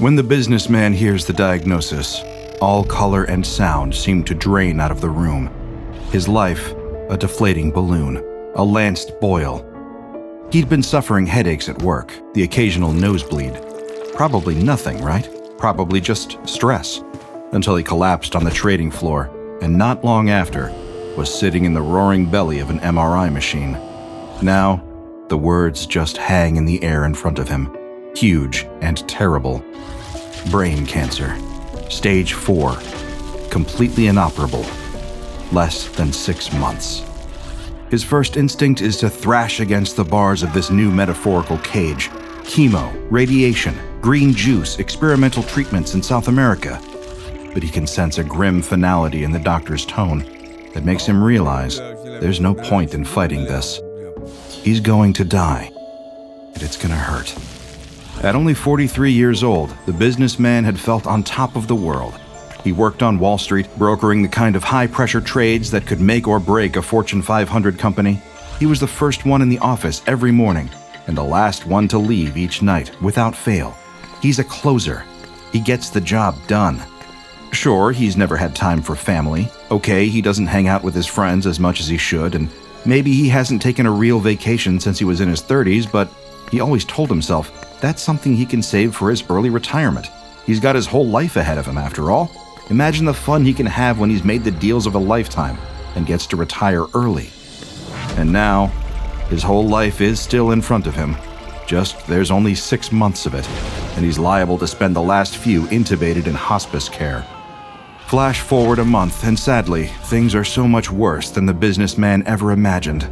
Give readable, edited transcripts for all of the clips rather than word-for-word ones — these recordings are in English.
When the businessman hears the diagnosis, all color and sound seem to drain out of the room. His life, a deflating balloon, a lanced boil. He'd been suffering headaches at work, the occasional nosebleed. Probably nothing, right? Probably just stress. Until he collapsed on the trading floor, and not long after, was sitting in the roaring belly of an MRI machine. Now, the words just hang in the air in front of him, huge and terrible. Brain cancer. Stage 4. Completely inoperable. Less than 6 months. His first instinct is to thrash against the bars of this new metaphorical cage. Chemo, radiation, green juice, experimental treatments in South America. But he can sense a grim finality in the doctor's tone that makes him realize there's no point in fighting this. He's going to die, and it's gonna hurt. At only 43 years old, the businessman had felt on top of the world. He worked on Wall Street, brokering the kind of high-pressure trades that could make or break a Fortune 500 company. He was the first one in the office every morning, and the last one to leave each night, without fail. He's a closer. He gets the job done. Sure, he's never had time for family. Okay, he doesn't hang out with his friends as much as he should, and maybe he hasn't taken a real vacation since he was in his 30s, but he always told himself that's something he can save for his early retirement. He's got his whole life ahead of him, after all. Imagine the fun he can have when he's made the deals of a lifetime and gets to retire early. And now, his whole life is still in front of him. Just there's only 6 months of it, and he's liable to spend the last few intubated in hospice care. Flash forward a month, and sadly, things are so much worse than the businessman ever imagined.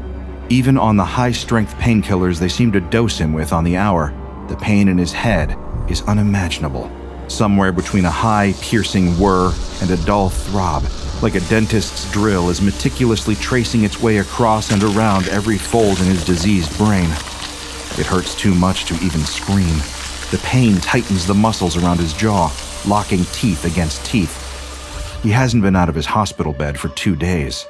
Even on the high-strength painkillers they seem to dose him with on the hour, the pain in his head is unimaginable. Somewhere between a high, piercing whir and a dull throb, like a dentist's drill is meticulously tracing its way across and around every fold in his diseased brain. It hurts too much to even scream. The pain tightens the muscles around his jaw, locking teeth against teeth. He hasn't been out of his hospital bed for 2 days.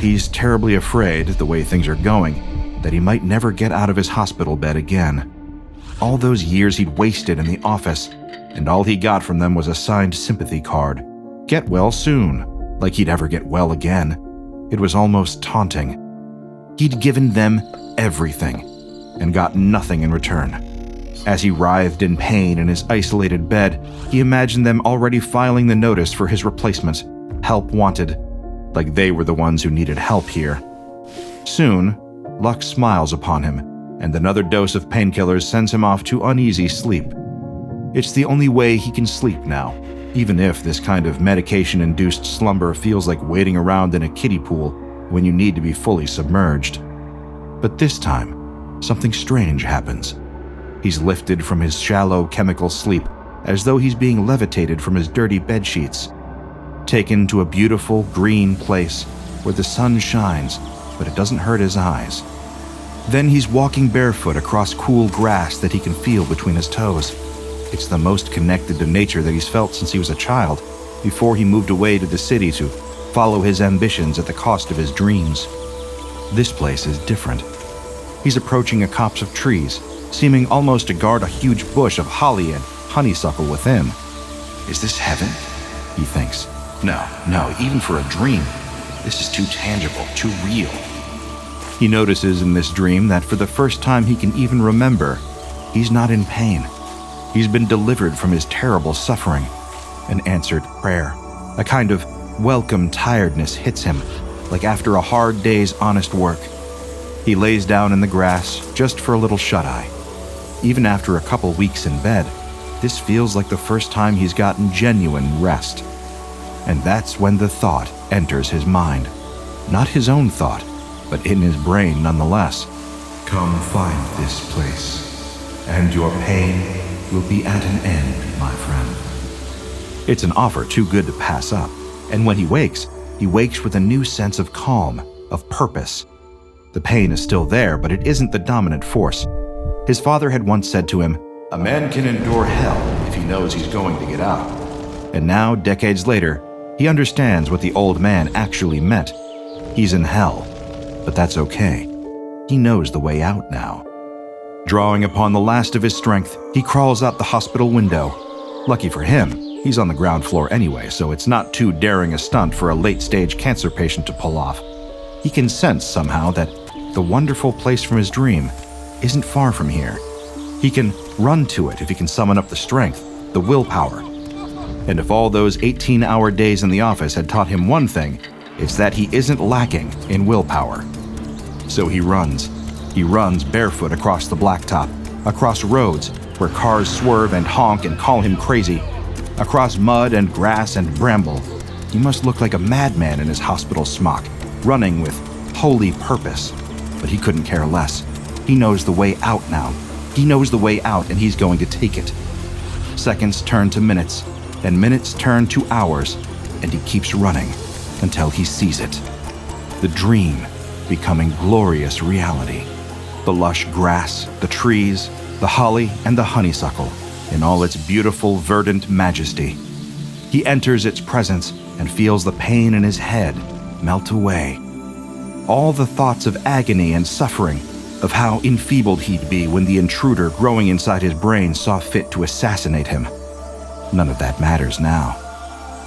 He's terribly afraid, the way things are going, that he might never get out of his hospital bed again. All those years he'd wasted in the office, and all he got from them was a signed sympathy card. Get well soon, like he'd ever get well again. It was almost taunting. He'd given them everything, and got nothing in return. As he writhed in pain in his isolated bed, he imagined them already filing the notice for his replacement, help wanted, like they were the ones who needed help here. Soon, luck smiles upon him, and another dose of painkillers sends him off to uneasy sleep. It's the only way he can sleep now, even if this kind of medication-induced slumber feels like wading around in a kiddie pool when you need to be fully submerged. But this time, something strange happens. He's lifted from his shallow chemical sleep as though he's being levitated from his dirty bedsheets, taken to a beautiful green place where the sun shines, but it doesn't hurt his eyes. Then he's walking barefoot across cool grass that he can feel between his toes. It's the most connected to nature that he's felt since he was a child, before he moved away to the city to follow his ambitions at the cost of his dreams. This place is different. He's approaching a copse of trees, seeming almost to guard a huge bush of holly and honeysuckle within. Is this heaven? He thinks. No, even for a dream. This is too tangible, too real. He notices in this dream that for the first time he can even remember, he's not in pain. He's been delivered from his terrible suffering. An answered prayer. A kind of welcome tiredness hits him, like after a hard day's honest work. He lays down in the grass just for a little shut-eye. Even after a couple weeks in bed, this feels like the first time he's gotten genuine rest. And that's when the thought enters his mind. Not his own thought, but in his brain nonetheless. Come find this place, and your pain will be at an end, my friend. It's an offer too good to pass up, and when he wakes with a new sense of calm, of purpose. The pain is still there, but it isn't the dominant force. His father had once said to him, "A man can endure hell if he knows he's going to get out." And now, decades later, he understands what the old man actually meant. He's in hell, but that's okay. He knows the way out now. Drawing upon the last of his strength, he crawls out the hospital window, Lucky for him, he's on the ground floor anyway, so it's not too daring a stunt for a late-stage cancer patient to pull off. He can sense somehow that the wonderful place from his dream isn't far from here. He can run to it if he can summon up the strength, the willpower. And if all those 18-hour days in the office had taught him one thing, it's that he isn't lacking in willpower. So he runs. He runs barefoot across the blacktop, across roads where cars swerve and honk and call him crazy, across mud and grass and bramble. He must look like a madman in his hospital smock, running with holy purpose. But he couldn't care less. He knows the way out now. He knows the way out, and he's going to take it. Seconds turn to minutes, and minutes turn to hours, and he keeps running until he sees it. The dream becoming glorious reality. The lush grass, the trees, the holly, and the honeysuckle in all its beautiful, verdant majesty. He enters its presence and feels the pain in his head melt away. All the thoughts of agony and suffering, of how enfeebled he'd be when the intruder growing inside his brain saw fit to assassinate him. None of that matters now.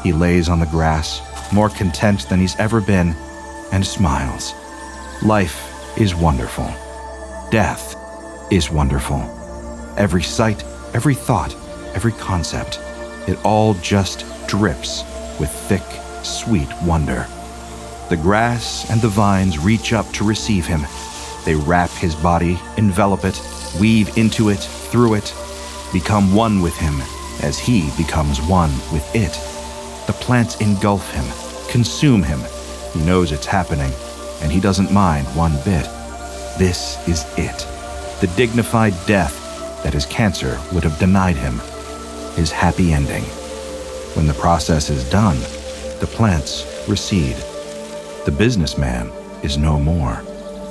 He lays on the grass, more content than he's ever been, and smiles. Life is wonderful. Death is wonderful. Every sight, every thought, every concept, it all just drips with thick, sweet wonder. The grass and the vines reach up to receive him. They wrap his body, envelop it, weave into it, through it, become one with him as he becomes one with it. The plants engulf him, consume him. He knows it's happening, and he doesn't mind one bit. This is it. The dignified death that his cancer would have denied him. His happy ending. When the process is done, the plants recede. The businessman is no more.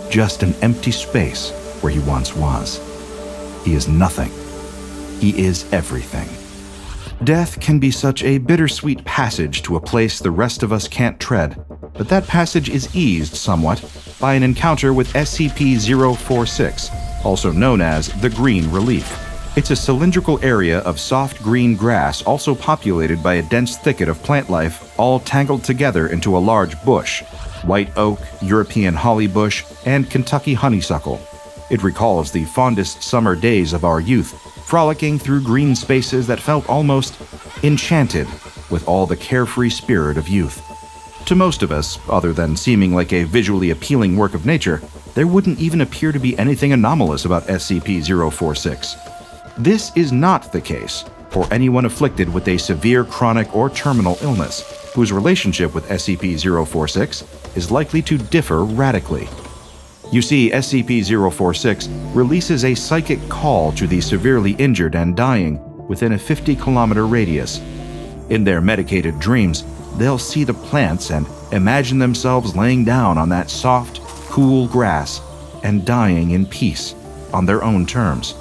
Just an empty space where he once was. He is nothing. He is everything. Death can be such a bittersweet passage to a place the rest of us can't tread, but that passage is eased somewhat by an encounter with SCP-046, also known as the Green Relief. It's a cylindrical area of soft green grass also populated by a dense thicket of plant life, all tangled together into a large bush. White oak, European holly bush, and Kentucky honeysuckle. It recalls the fondest summer days of our youth, frolicking through green spaces that felt almost enchanted with all the carefree spirit of youth. To most of us, other than seeming like a visually appealing work of nature, there wouldn't even appear to be anything anomalous about SCP-046. This is not the case for anyone afflicted with a severe chronic or terminal illness, whose relationship with SCP-046 is likely to differ radically. You see, SCP-046 releases a psychic call to the severely injured and dying within a 50-kilometer radius. In their medicated dreams, they'll see the plants and imagine themselves laying down on that soft, cool grass and dying in peace on their own terms.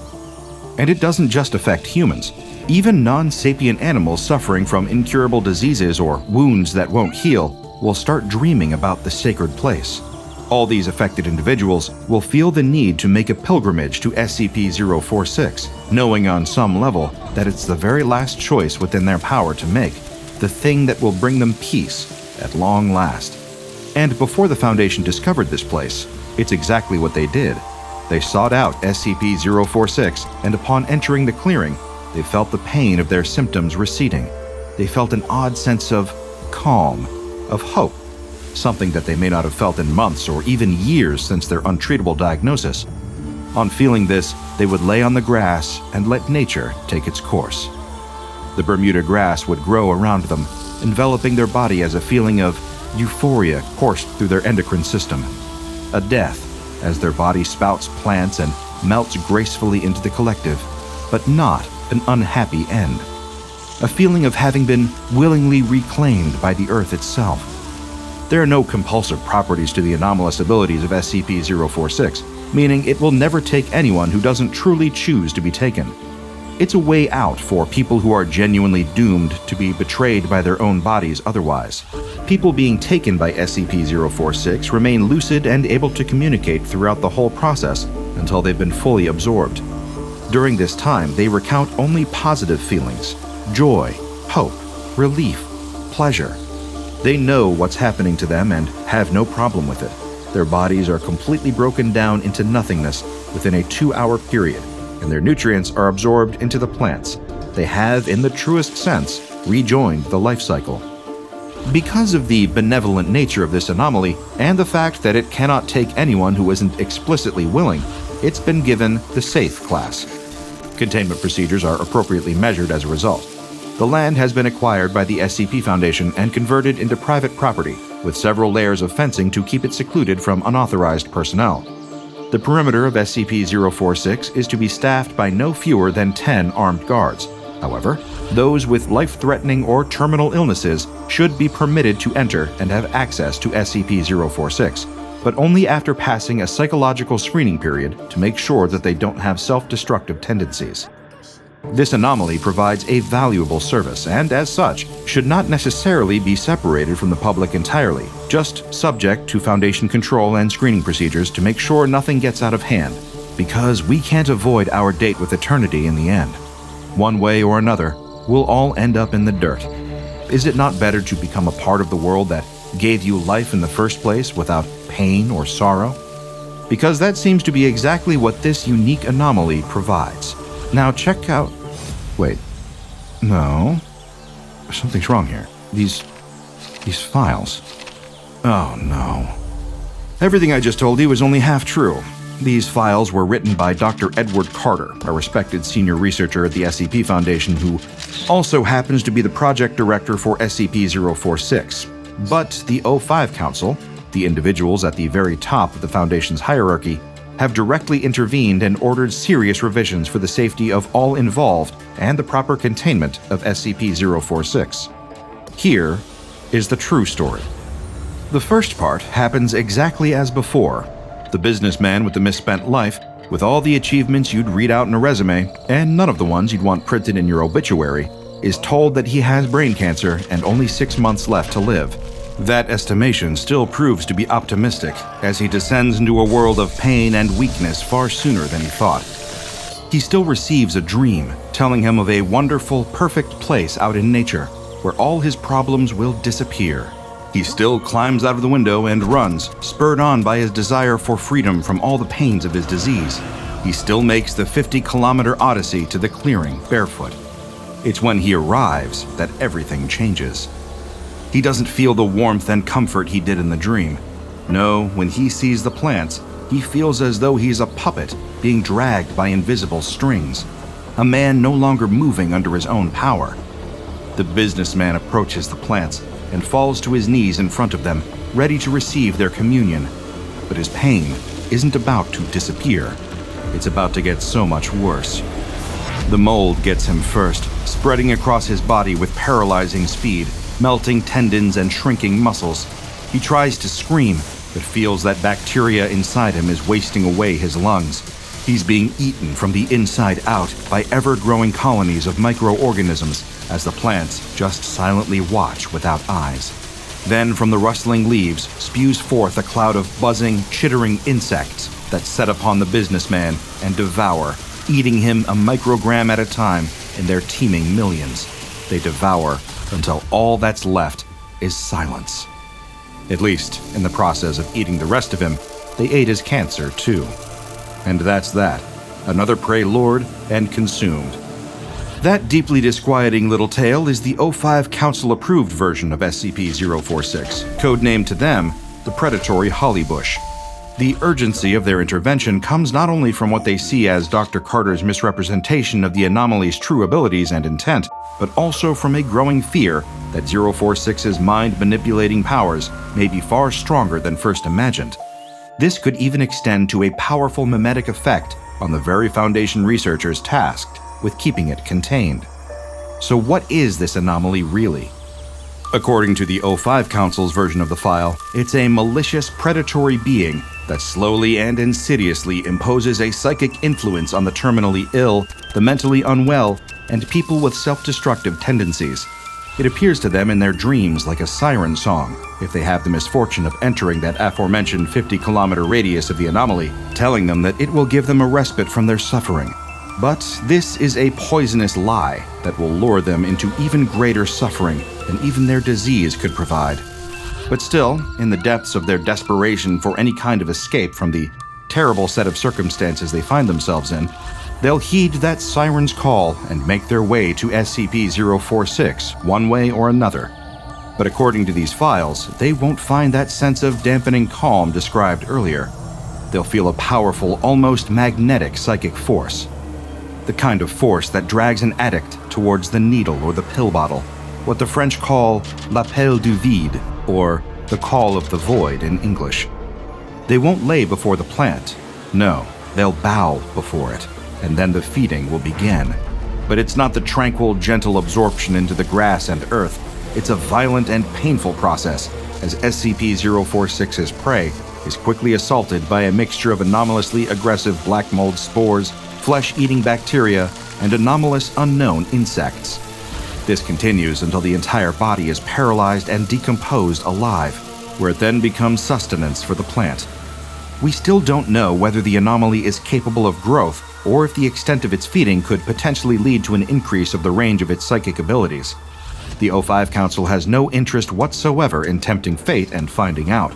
And it doesn't just affect humans. Even non-sapient animals suffering from incurable diseases or wounds that won't heal will start dreaming about the sacred place. All these affected individuals will feel the need to make a pilgrimage to SCP-046, knowing on some level that it's the very last choice within their power to make, the thing that will bring them peace at long last. And before the Foundation discovered this place, it's exactly what they did. They sought out SCP-046, and upon entering the clearing, they felt the pain of their symptoms receding. They felt an odd sense of calm, of hope, something that they may not have felt in months or even years since their untreatable diagnosis. On feeling this, they would lay on the grass and let nature take its course. The Bermuda grass would grow around them, enveloping their body as a feeling of euphoria coursed through their endocrine system. A death, as their body spouts plants and melts gracefully into the collective, but not an unhappy end. A feeling of having been willingly reclaimed by the earth itself. There are no compulsive properties to the anomalous abilities of SCP-046, meaning it will never take anyone who doesn't truly choose to be taken. It's a way out for people who are genuinely doomed to be betrayed by their own bodies otherwise. People being taken by SCP-046 remain lucid and able to communicate throughout the whole process until they've been fully absorbed. During this time, they recount only positive feelings, joy, hope, relief, pleasure. They know what's happening to them and have no problem with it. Their bodies are completely broken down into nothingness within a 2-hour period, and their nutrients are absorbed into the plants. They have, in the truest sense, rejoined the life cycle. Because of the benevolent nature of this anomaly and the fact that it cannot take anyone who isn't explicitly willing, it's been given the safe class. Containment procedures are appropriately measured as a result. The land has been acquired by the SCP Foundation and converted into private property, with several layers of fencing to keep it secluded from unauthorized personnel. The perimeter of SCP-046 is to be staffed by no fewer than 10 armed guards. However, those with life-threatening or terminal illnesses should be permitted to enter and have access to SCP-046, but only after passing a psychological screening period to make sure that they don't have self-destructive tendencies. This anomaly provides a valuable service and, as such, should not necessarily be separated from the public entirely, just subject to Foundation control and screening procedures to make sure nothing gets out of hand, because we can't avoid our date with eternity in the end. One way or another, we'll all end up in the dirt. Is it not better to become a part of the world that gave you life in the first place without pain or sorrow? Because that seems to be exactly what this unique anomaly provides. Now check out... Wait. No. Something's wrong here. These files. Oh no. Everything I just told you is only half true. These files were written by Dr. Edward Carter, a respected senior researcher at the SCP Foundation who also happens to be the project director for SCP-046. But the O5 Council, the individuals at the very top of the Foundation's hierarchy, have directly intervened and ordered serious revisions for the safety of all involved and the proper containment of SCP-046. Here is the true story. The first part happens exactly as before. The businessman with the misspent life, with all the achievements you'd read out in a resume, and none of the ones you'd want printed in your obituary, is told that he has brain cancer and only 6 months left to live. That estimation still proves to be optimistic, as he descends into a world of pain and weakness far sooner than he thought. He still receives a dream, telling him of a wonderful, perfect place out in nature, where all his problems will disappear. He still climbs out of the window and runs, spurred on by his desire for freedom from all the pains of his disease. He still makes the 50-kilometer odyssey to the clearing barefoot. It's when he arrives that everything changes. He doesn't feel the warmth and comfort he did in the dream. No, when he sees the plants, he feels as though he's a puppet being dragged by invisible strings, a man no longer moving under his own power. The businessman approaches the plants and falls to his knees in front of them, ready to receive their communion. But his pain isn't about to disappear. It's about to get so much worse. The mold gets him first, spreading across his body with paralyzing speed, melting tendons and shrinking muscles. He tries to scream, but feels that bacteria inside him is wasting away his lungs. He's being eaten from the inside out by ever-growing colonies of microorganisms as the plants just silently watch without eyes. Then from the rustling leaves spews forth a cloud of buzzing, chittering insects that set upon the businessman and devour, eating him a microgram at a time in their teeming millions. They devour until all that's left is silence. At least, in the process of eating the rest of him, they ate his cancer too. And that's that. Another prey lured and consumed. That deeply disquieting little tale is the O5 Council-approved version of SCP-046, codenamed to them the Predatory Hollybush. The urgency of their intervention comes not only from what they see as Dr. Carter's misrepresentation of the anomaly's true abilities and intent, but also from a growing fear that 046's mind-manipulating powers may be far stronger than first imagined. This could even extend to a powerful mimetic effect on the very Foundation researchers tasked with keeping it contained. So what is this anomaly really? According to the O5 Council's version of the file, it's a malicious predatory being that slowly and insidiously imposes a psychic influence on the terminally ill, the mentally unwell, and people with self-destructive tendencies. It appears to them in their dreams like a siren song, if they have the misfortune of entering that aforementioned 50-kilometer radius of the anomaly, telling them that it will give them a respite from their suffering. But this is a poisonous lie that will lure them into even greater suffering than even their disease could provide. But still, in the depths of their desperation for any kind of escape from the terrible set of circumstances they find themselves in, they'll heed that siren's call and make their way to SCP-046 one way or another. But according to these files, they won't find that sense of dampening calm described earlier. They'll feel a powerful, almost magnetic psychic force. The kind of force that drags an addict towards the needle or the pill bottle, what the French call l'appel du vide, or the call of the void in English. They won't lay before the plant. No, they'll bow before it, and then the feeding will begin. But it's not the tranquil, gentle absorption into the grass and earth. It's a violent and painful process, as SCP-046's prey is quickly assaulted by a mixture of anomalously aggressive black mold spores, flesh-eating bacteria, and anomalous unknown insects. This continues until the entire body is paralyzed and decomposed alive, where it then becomes sustenance for the plant. We still don't know whether the anomaly is capable of growth or if the extent of its feeding could potentially lead to an increase of the range of its psychic abilities. The O5 Council has no interest whatsoever in tempting fate and finding out.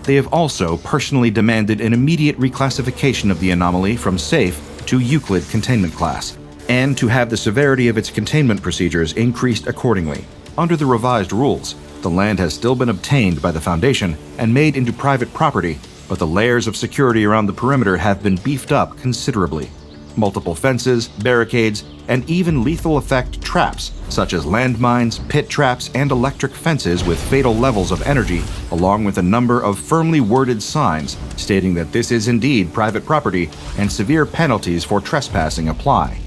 They have also personally demanded an immediate reclassification of the anomaly from safe to Euclid containment class, and to have the severity of its containment procedures increased accordingly. Under the revised rules, the land has still been obtained by the Foundation and made into private property, but the layers of security around the perimeter have been beefed up considerably. Multiple fences, barricades, and even lethal effect traps, such as landmines, pit traps, and electric fences with fatal levels of energy, along with a number of firmly worded signs stating that this is indeed private property and severe penalties for trespassing apply.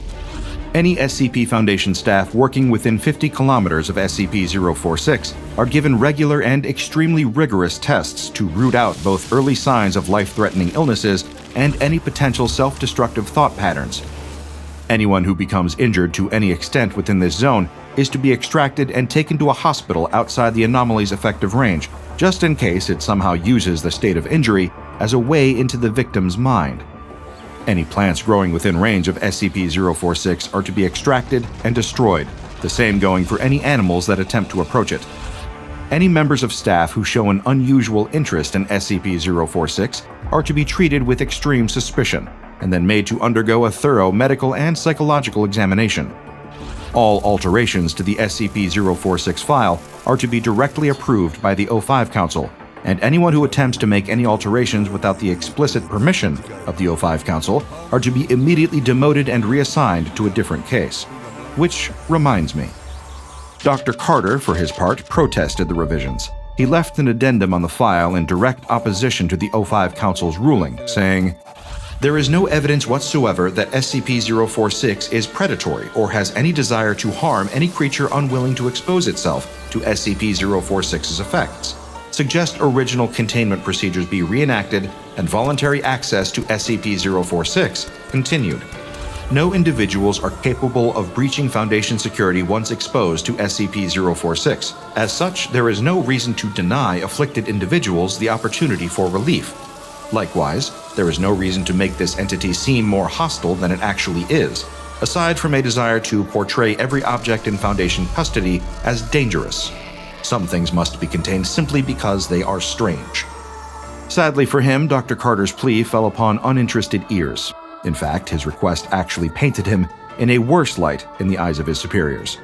Any SCP Foundation staff working within 50 kilometers of SCP-046 are given regular and extremely rigorous tests to root out both early signs of life-threatening illnesses and any potential self-destructive thought patterns. Anyone who becomes injured to any extent within this zone is to be extracted and taken to a hospital outside the anomaly's effective range, just in case it somehow uses the state of injury as a way into the victim's mind. Any plants growing within range of SCP-046 are to be extracted and destroyed, the same going for any animals that attempt to approach it. Any members of staff who show an unusual interest in SCP-046 are to be treated with extreme suspicion, and then made to undergo a thorough medical and psychological examination. All alterations to the SCP-046 file are to be directly approved by the O5 Council, and anyone who attempts to make any alterations without the explicit permission of the O5 Council are to be immediately demoted and reassigned to a different case. Which reminds me. Dr. Carter, for his part, protested the revisions. He left an addendum on the file in direct opposition to the O5 Council's ruling, saying, "There is no evidence whatsoever that SCP-046 is predatory or has any desire to harm any creature unwilling to expose itself to SCP-046's effects. Suggest original containment procedures be reenacted and voluntary access to SCP-046 continued. No individuals are capable of breaching Foundation security once exposed to SCP-046. As such, there is no reason to deny afflicted individuals the opportunity for relief. Likewise, there is no reason to make this entity seem more hostile than it actually is, aside from a desire to portray every object in Foundation custody as dangerous. Some things must be contained simply because they are strange." Sadly for him, Dr. Carter's plea fell upon uninterested ears. In fact, his request actually painted him in a worse light in the eyes of his superiors.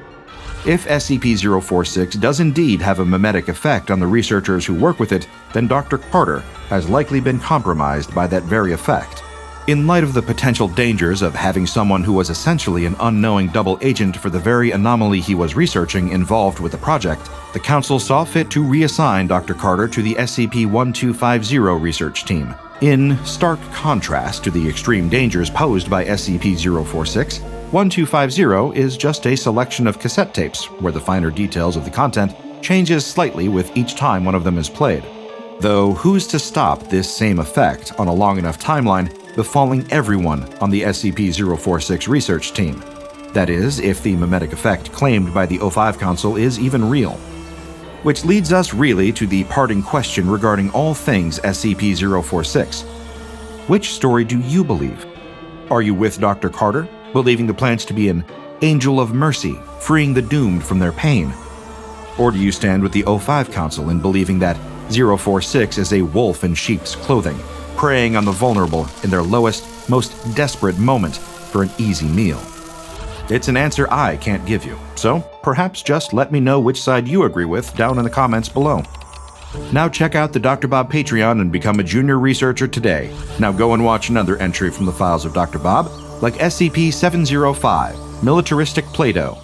If SCP-046 does indeed have a mimetic effect on the researchers who work with it, then Dr. Carter has likely been compromised by that very effect. In light of the potential dangers of having someone who was essentially an unknowing double agent for the very anomaly he was researching involved with the project, the Council saw fit to reassign Dr. Carter to the SCP-1250 research team. In stark contrast to the extreme dangers posed by SCP-046, 1250 is just a selection of cassette tapes where the finer details of the content changes slightly with each time one of them is played. Though who's to stop this same effect on a long enough timeline befalling everyone on the SCP-046 research team? That is, if the mimetic effect claimed by the O5 Council is even real. Which leads us really to the parting question regarding all things SCP-046. Which story do you believe? Are you with Dr. Carter, believing the plants to be an angel of mercy, freeing the doomed from their pain? Or do you stand with the O5 Council in believing that 046 is a wolf in sheep's clothing, preying on the vulnerable in their lowest, most desperate moment for an easy meal? It's an answer I can't give you, so perhaps just let me know which side you agree with down in the comments below. Now check out the DrBob Patreon and become a junior researcher today. Now go and watch another entry from the files of DrBob, like SCP-705, Militaristic Play-Doh,